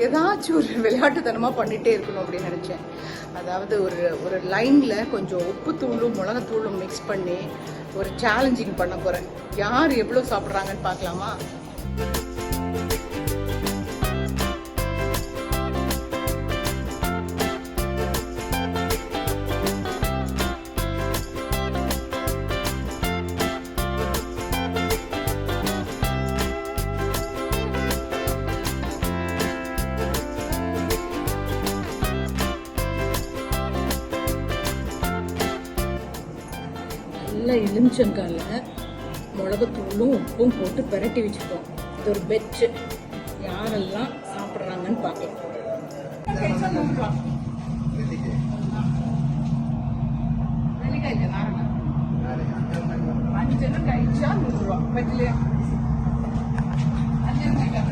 ஏதாச்சும் ஒரு விளையாட்டுத்தனமாக பண்ணிகிட்டே இருக்கணும் அப்படின்னு நினச்சேன். அதாவது ஒரு லைனில் கொஞ்சம் உப்புத்தூளும் மிளகாத்தூளும் மிக்ஸ் பண்ணி ஒரு சேலஞ்சிங் பண்ண போகிறேன். யார் எவ்வளோ சாப்பிட்றாங்கன்னு பார்க்கலாமா? நல்ல எலுமிச்சங்காயில் மிளகுத்தூளும் உப்பும் போட்டு பிரட்டி வச்சுருக்கோம். இது ஒரு பெச்சு. யாரெல்லாம் சாப்பிட்றாங்கன்னு பார்க்கலாம். അഞ്ചെണ്ണം കഴിച്ചാൽ 100 രൂപ. പറ്റില്ല? അഞ്ചെണ്ണം കഴിക്കാം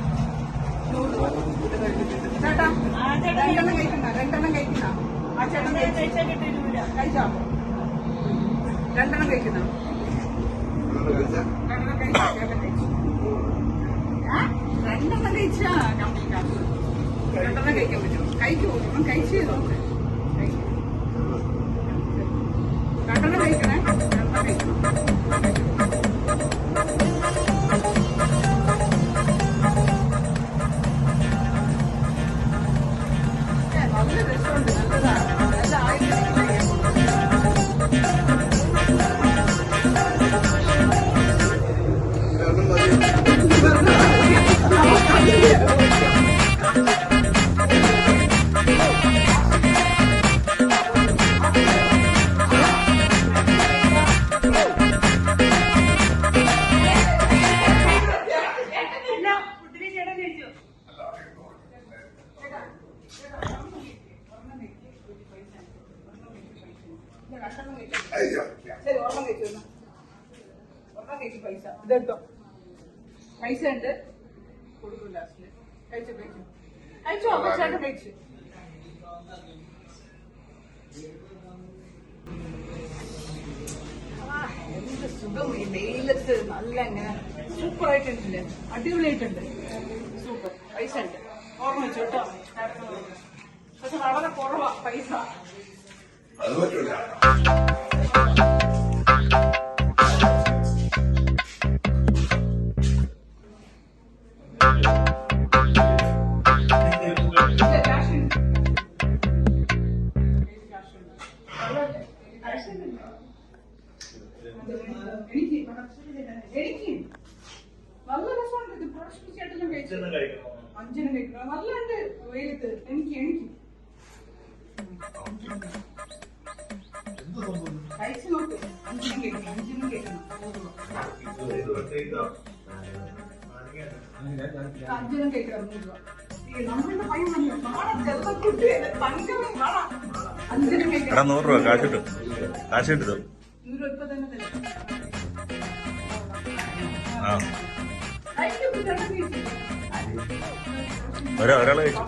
100 രൂപ. ചേട്ടാ രണ്ടെണ്ണം കഴിക്കുന്ന ആ ചേട്ടൻ കഴിച്ചാൽ കിട്ടിയില്ല. കഴിച്ചോ? രണ്ടെണ്ണം കഴിക്കുന്ന രണ്ടെണ്ണം കഴിച്ചാ കംപ്ലീറ്റ് ആക്കും. രണ്ടെണ്ണം കഴിക്കാൻ പറ്റും. കഴിക്കുമോ? കഴിച്ചു നോക്ക്. രണ്ടെണ്ണം കഴിക്കണേ. രണ്ടെണ്ണം കഴിക്കണം. നല്ല രസമുണ്ട്. നല്ലതാണ്. നല്ല ആയുർവേദിക്. ശരി, ഒരെണ്ണം കഴിച്ചു. ഒരെണ്ണം കഴിച്ചു. പൈസ ഇതെടുത്തോ. പൈസ ഉണ്ട്, കൊടുക്കും ലാസ്റ്റില്. കഴിച്ചു കഴിച്ചു കഴിച്ചോ? അപ്പൊ ചേട്ടൻ കഴിച്ചു. എന്ത് സുഖം ഈ വെയിലത്ത്. നല്ല ഇങ്ങനെ സൂപ്പറായിട്ടുണ്ട്. അടിപൊളിയായിട്ടുണ്ട്. സൂപ്പർ. പൈസ ഉണ്ട്. ഓർമ്മ വെച്ചു കേട്ടോ. പക്ഷെ വളരെ കുറവാ പൈസ. എനിക്ക് നല്ല രസമുണ്ട്. ഇത് പ്രാവശ്യം കഴിച്ചെണ്ണം കഴിക്കണം. നല്ലുണ്ട് വെയിലത്ത്. എനിക്ക് കഴിച്ചു നോക്ക്. അഞ്ചിനും കഴിക്കണം. അഞ്ചിനും കഴിക്കണം. 100 രൂപ. നമ്മളുടെ പൈസ 100 രൂപ കാശ് കിട്ടും. 100 രൂപ ഇപ്പൊ തന്നെ തരും. ഒരാളെ കഴിച്ചു.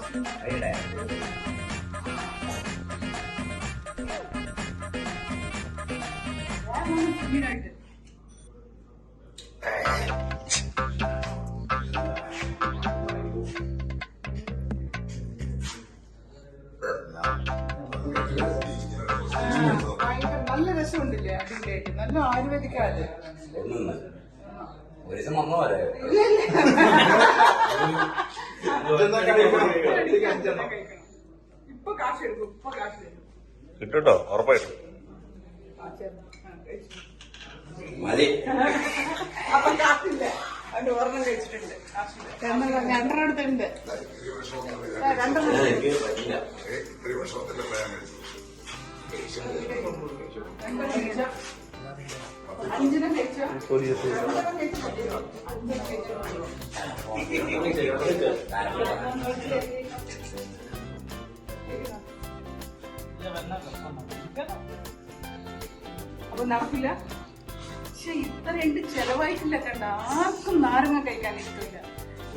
നല്ല രസമുണ്ടില്ലേ? അടിപൊളിയായിട്ട്. നല്ല ആയുർവേദിക്കാതെ. ഒരു ദിവസം വന്നോ വരെ ഇപ്പൊ കാശ് എടുക്കും. ഇപ്പൊ കാശ് തരും. കിട്ടുട്ടോ? ഉറപ്പായിട്ടും. മതി. അപ്പൊ കാശില്ല. അതിന്റെ ഒരെണ്ണം കഴിച്ചിട്ടുണ്ട്. രണ്ടെണ്ണം എടുത്തിട്ടുണ്ട്. രണ്ടെണ്ണം അഞ്ചിനും കഴിച്ചോ? അപ്പൊ നടക്കില്ല. പക്ഷെ ഇത്രയുണ്ട് ചെലവായിട്ടില്ല. കണ്ട ആർക്കും നാരങ്ങ കഴിക്കാൻ ഇഷ്ടമില്ല.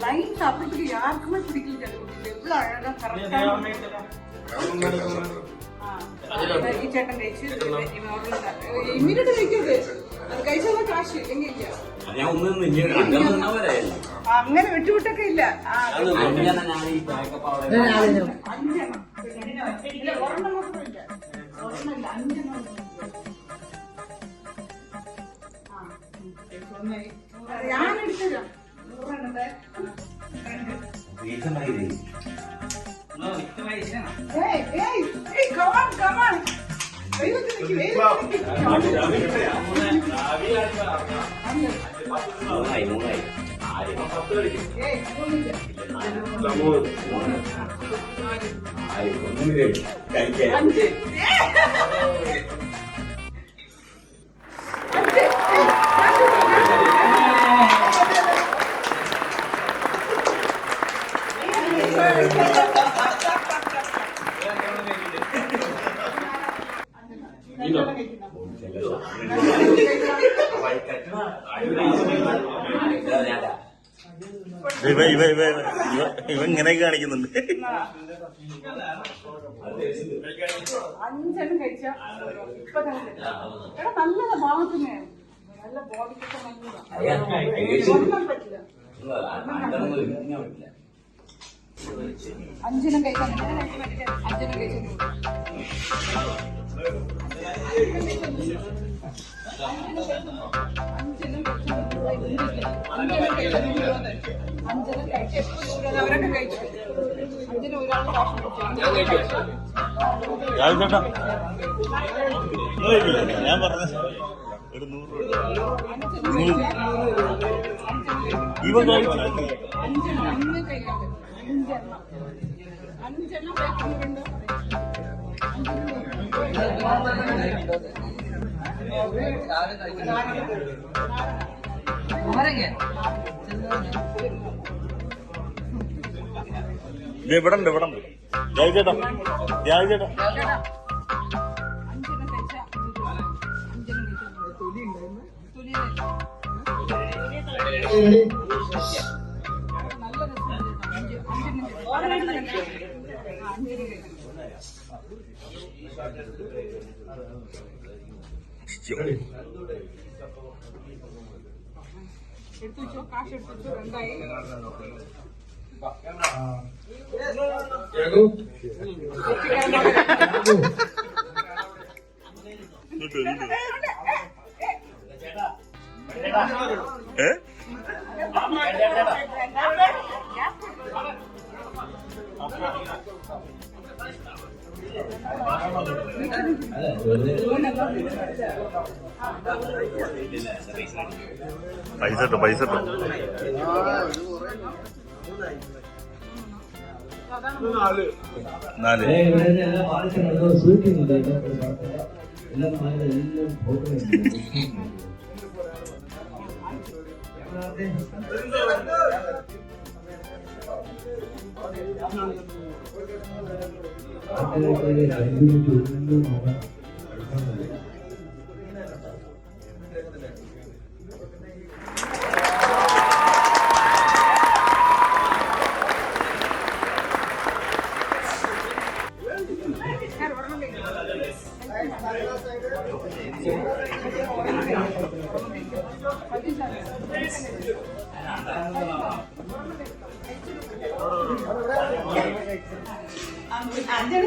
ലൈൻ അപ്പുറത്തേക്ക് ആർക്കുമേ പിടിക്കില്ല. ചിലപ്പോൾ എவ்வளவு അഴകാ കറക്റ്റാണ്. ഈ ചേട്ടൻ കഴിച്ച് ഇമ്മീഡിയറ്റ് കഴിക്കരുത്. അത് കഴിച്ചാൽ കാശ് ഇല്ലെങ്കിൽ ഞാൻ ഒന്നും അങ്ങനെ വിട്ടുവിട്ടൊക്കെ ഇല്ല. അഞ്ചെണ്ണം ഞാൻ ഈ പാക്കപ്പ് അവിടെ അഞ്ചെണ്ണം. ഇല്ല, ഒരെണ്ണം മാത്രമില്ല. ഒരെണ്ണമില്ല, അഞ്ചെണ്ണം. ഞാൻ എടുത്തരാ 100 മൂന്നായി ഇവ ഇങ്ങനെയൊക്കെ കാണിക്കുന്നുണ്ട്. 5 കഴിച്ചാ ഇപ്പൊ നല്ലതാ ഭാഗത്തിന്. നല്ല ബോഡിക്കൊക്കെ നല്ലതാ. പറ്റില്ല. 5 കഴിക്കാൻ 5 കഴിച്ചു. അവരൊക്കെ കഴിച്ചു. 5 ഒരാൾ ഞാൻ പറഞ്ഞ ഒരു 100 ഇവ കഴിച്ചു. 5 കഴിക്കാൻ 5 കഴിക്കുന്നുണ്ട്. ഇവിടെ ഉണ്ട് ജയ ചേട്ടാ 5 കഴിച്ചാ എടുത്തു വെച്ചോ. കാശ് എടുത്തു വെച്ചോ. 2 പൈസ ഇട്ടോ. നാല്5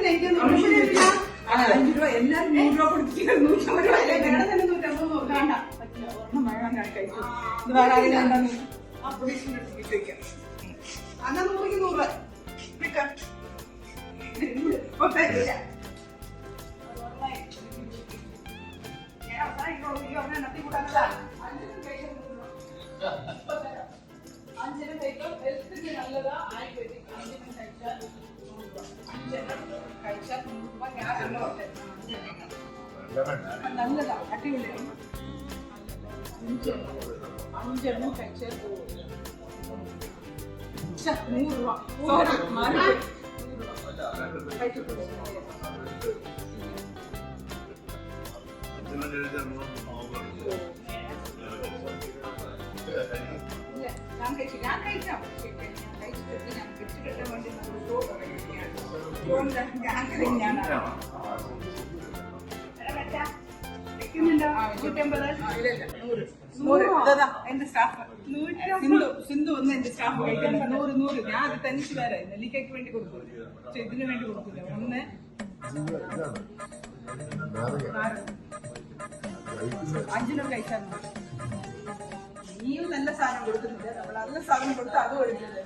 കഴിക്കുന്നു. 5 രൂപ എല്ലാരും 100 രൂപ കൊടുത്തിട്ട് 100 രൂപ വേണം തന്നെ 150 വേണ്ട. പറ്റില്ല. ഒരെണ്ണം വേണം ഞാൻ കഴിച്ചു. ഇത് വേറെ ആരെങ്കിലും എന്താന്ന് ചോദിക്കാം. അന്നാ 100 രൂപ നല്ലതാ. ആയുർവേദിക് 5 കഴിച്ചാൽ 100 രൂപ നല്ലതാ. അടിപൊളിയാണ്. 5 കഴിച്ചാൽ 100 രൂപ. സോറി മാറി ഞാൻ കഴിച്ചാൽ ഞാൻ കഴിച്ചിട്ട് ഞാൻ കിട്ടിട്ട് വേണ്ടി വെക്കുന്നുണ്ടോ? 150 ഇല്ല 100 എന്റെ സ്റ്റാഫ് സിന്ധു ഒന്ന് എന്റെ സ്റ്റാഫ് കഴിക്കാൻ 100 ഞാൻ അത് തനിച്ച് വേറെ നെല്ലിക്കയ്ക്ക് വേണ്ടി കൊടുക്കും പക്ഷെ ഇതിനു വേണ്ടി കൊടുക്കില്ല ഒന്ന് 5 കഴിച്ചാൽ മതി നീയും നല്ല സാധനം കൊടുക്കുന്നില്ല നമ്മൾ നല്ല സാധനം കൊടുത്ത് അതും എടുക്കുന്നില്ല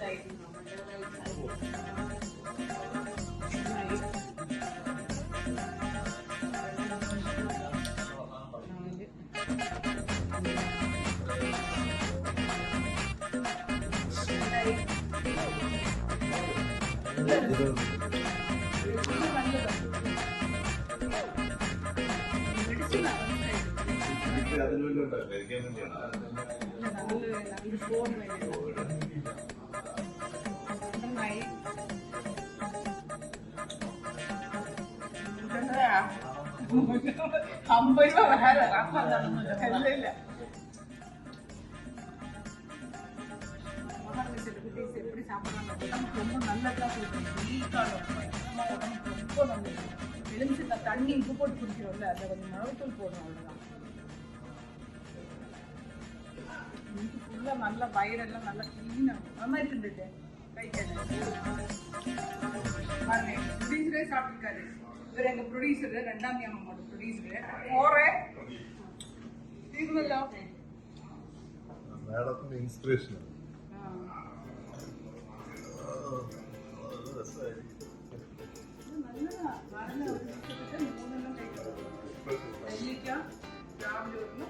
$50 വേറെ ഇല്ല எப்படி சாப்பிடலாம் ரொம்ப நல்லதா ரொம்ப நல்லது எலுமிச்சை தண்ணி உப்பு போட்டு குடிக்கிறோம்ல அதை கொஞ்சம் மிளகுத்தூள் போடணும் அவ்வளோதான் ஃபுல்லாக நல்லா வயிறெல்லாம் நல்லா க்ளீனாகும் அது மாதிரி இருந்துட்டு பாருங்க ப்ரொடியூசரே சாப்பிட்டுருக்காரு இவர் எங்க ப்ரொடியூசரு 2ஆம் அம்மாவோட ப்ரொடியூசரு தீர்வല്ലോ മാഡത്തിന്റെ ഇൻസ്പിറേഷൻ നല്ലതാ നല്ല മൂന്നെണ്ണം കഴിക്കും നെല്ലിക്ക രാവിലെ ഒന്ന്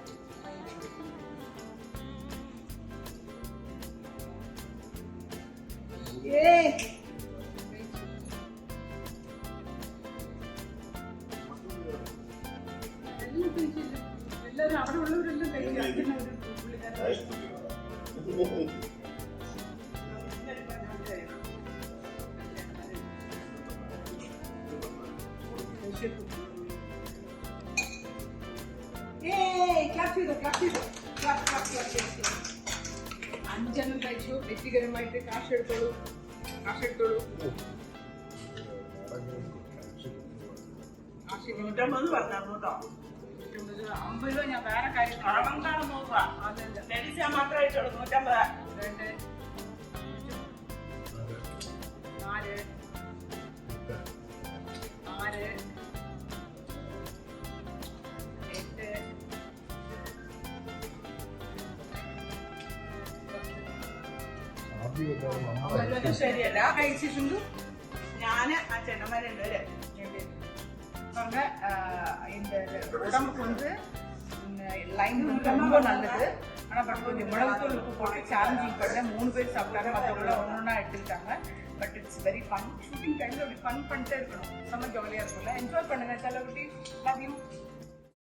എല്ലാവരും അവിടെ ഉള്ളവരെല്ലാം കഴിക്കും അഞ്ചെണ്ണം കഴിച്ചു വ്യക്തിപരമായിട്ട് കാശെടുത്തോളൂ 150 പറഞ്ഞോ 50 രൂപ ഞാൻ വേറെ കാര്യം അളവെന്താണ് നോക്കുക ലേഡീസ് മാത്രമായിട്ടുള്ളൂ 150 2 4 6 8 ശരിയല്ല കഴിച്ചിട്ടുണ്ട് ഞാന് ആ ചെന്നന്മാരെ பாருங்க இந்த உடம்புக்கு வந்து லைன் வந்து ரொம்ப நல்லது ஆனால் பட் கொஞ்சம் மிளகுத்தூள் உப்பு போட்டு சேலஞ்சிங் பண்ண 3 பேர் சாப்பிட்டாங்க மற்றவங்கள ஒன்றா எடுத்துக்கிட்டாங்க but it's very fun shooting டைமில் அப்படி ஃபன் பண்ணிட்டே இருக்கணும் செம்ம ஜாலியாக இருக்கும்ல என்ஜாய் பண்ணுங்க செலவுட்டி லவ் யூ